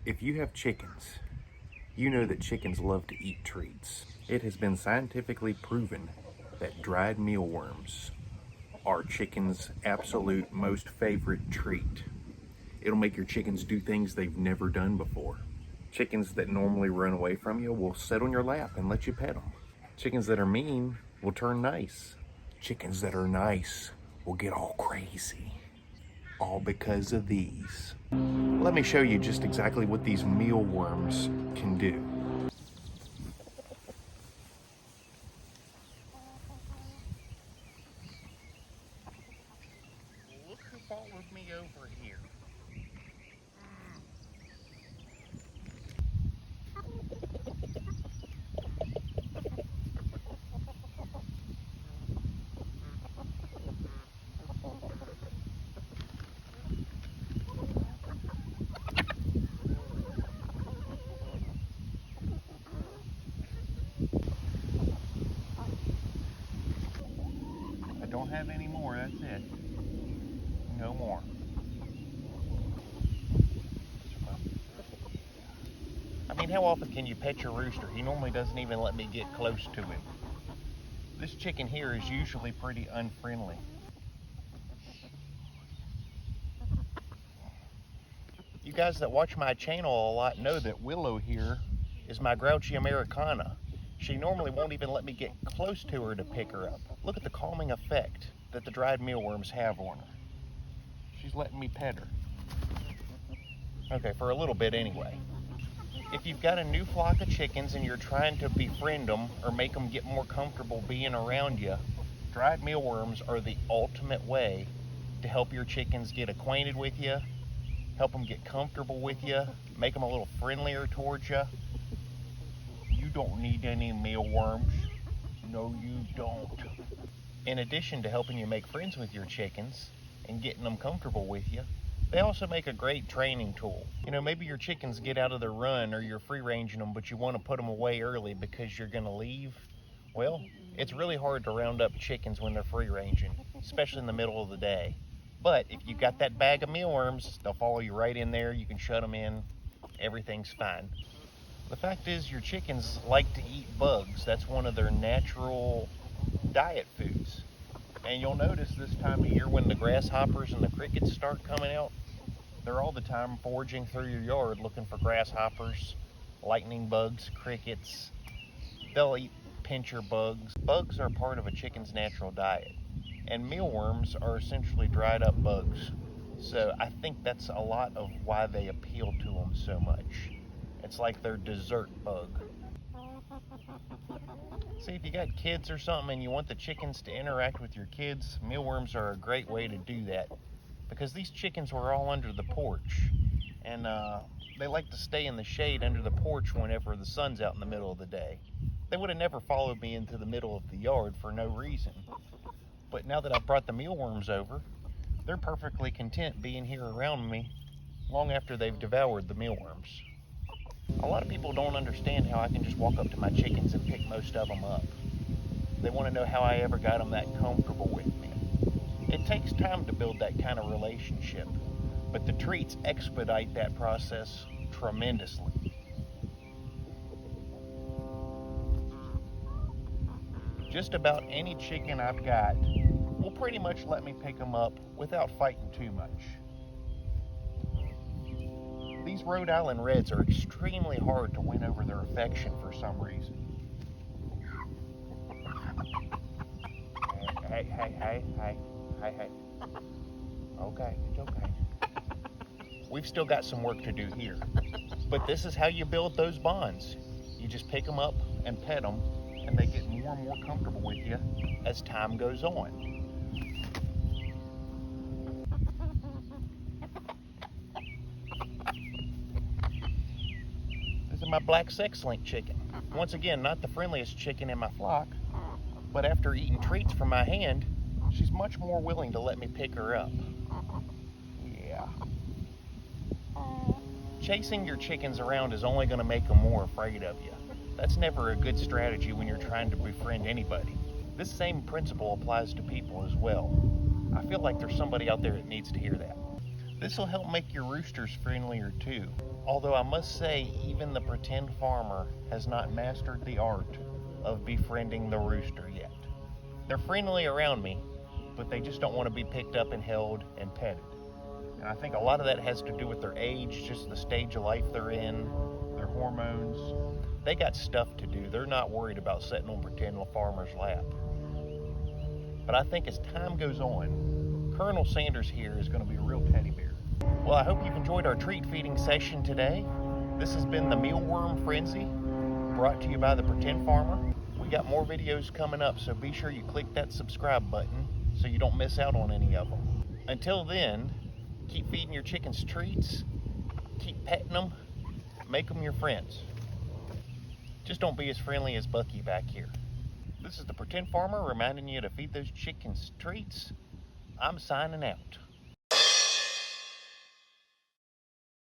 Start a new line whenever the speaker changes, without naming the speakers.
If you have chickens, you know that chickens love to eat treats. It has been scientifically proven that dried mealworms are chickens' absolute most favorite treat. It'll make your chickens do things they've never done before. Chickens that normally run away from you will sit on your lap and let you pet them. Chickens that are mean will turn nice. Chickens that are nice will get all crazy. All because of these. Let me show you just exactly what these mealworms can do. Look who followed me over here. I don't have any more, that's it. No more. I mean, how often can you pet your rooster? He normally doesn't even let me get close to him. This chicken here is usually pretty unfriendly. You guys that watch my channel a lot know that Willow here is my grouchy Americana. She normally won't even let me get close to her to pick her up. Look at the calming effect that the dried mealworms have on her. She's letting me pet her. Okay, for a little bit anyway. If you've got a new flock of chickens and you're trying to befriend them or make them get more comfortable being around you, dried mealworms are the ultimate way to help your chickens get acquainted with you, help them get comfortable with you, make them a little friendlier towards you. You don't need any mealworms. No, you don't. In addition to helping you make friends with your chickens and getting them comfortable with you, they also make a great training tool. You know, maybe your chickens get out of their run or you're free ranging them, but you want to put them away early because you're going to leave. Well, it's really hard to round up chickens when they're free ranging, especially in the middle of the day. But if you've got that bag of mealworms, they'll follow you right in there. You can shut them in. Everything's fine. The fact is, your chickens like to eat bugs. That's one of their natural diet foods. And you'll notice this time of year when the grasshoppers and the crickets start coming out, they're all the time foraging through your yard looking for grasshoppers, lightning bugs, crickets. They'll eat pincher bugs. Bugs are part of a chicken's natural diet. And mealworms are essentially dried up bugs. So I think that's a lot of why they appeal to them so much. It's like their dessert bug. See, if you got kids or something and you want the chickens to interact with your kids, mealworms are a great way to do that. Because these chickens were all under the porch. And they like to stay in the shade under the porch whenever the sun's out in the middle of the day. They would have never followed me into the middle of the yard for no reason. But now that I've brought the mealworms over, they're perfectly content being here around me long after they've devoured the mealworms. A lot of people don't understand how I can just walk up to my chickens and pick most of them up. They want to know how I ever got them that comfortable with me. It takes time to build that kind of relationship, but the treats expedite that process tremendously. Just about any chicken I've got will pretty much let me pick them up without fighting too much. These Rhode Island Reds are extremely hard to win over their affection for some reason. Hey. Okay, it's okay. We've still got some work to do here. But this is how you build those bonds. You just pick them up and pet them, and they get more and more comfortable with you as time goes on. This is my black sex-link chicken. Once again, not the friendliest chicken in my flock, but after eating treats from my hand, she's much more willing to let me pick her up. Yeah. Chasing your chickens around is only going to make them more afraid of you. That's never a good strategy when you're trying to befriend anybody. This same principle applies to people as well. I feel like there's somebody out there that needs to hear that. This will help make your roosters friendlier too. Although I must say, even the pretend farmer has not mastered the art of befriending the rooster yet. They're friendly around me, but they just don't want to be picked up and held and petted. And I think a lot of that has to do with their age, just the stage of life they're in, their hormones. They got stuff to do. They're not worried about sitting on pretend farmer's lap. But I think as time goes on, Colonel Sanders here is going to be a real teddy bear. Well, I hope you've enjoyed our treat feeding session today. This has been the Mealworm Frenzy, brought to you by the Pretend Farmer. We got more videos coming up, so be sure you click that subscribe button so you don't miss out on any of them. Until then, keep feeding your chickens treats, keep petting them, make them your friends. Just don't be as friendly as Bucky back here. This is the Pretend Farmer reminding you to feed those chickens treats. I'm signing out.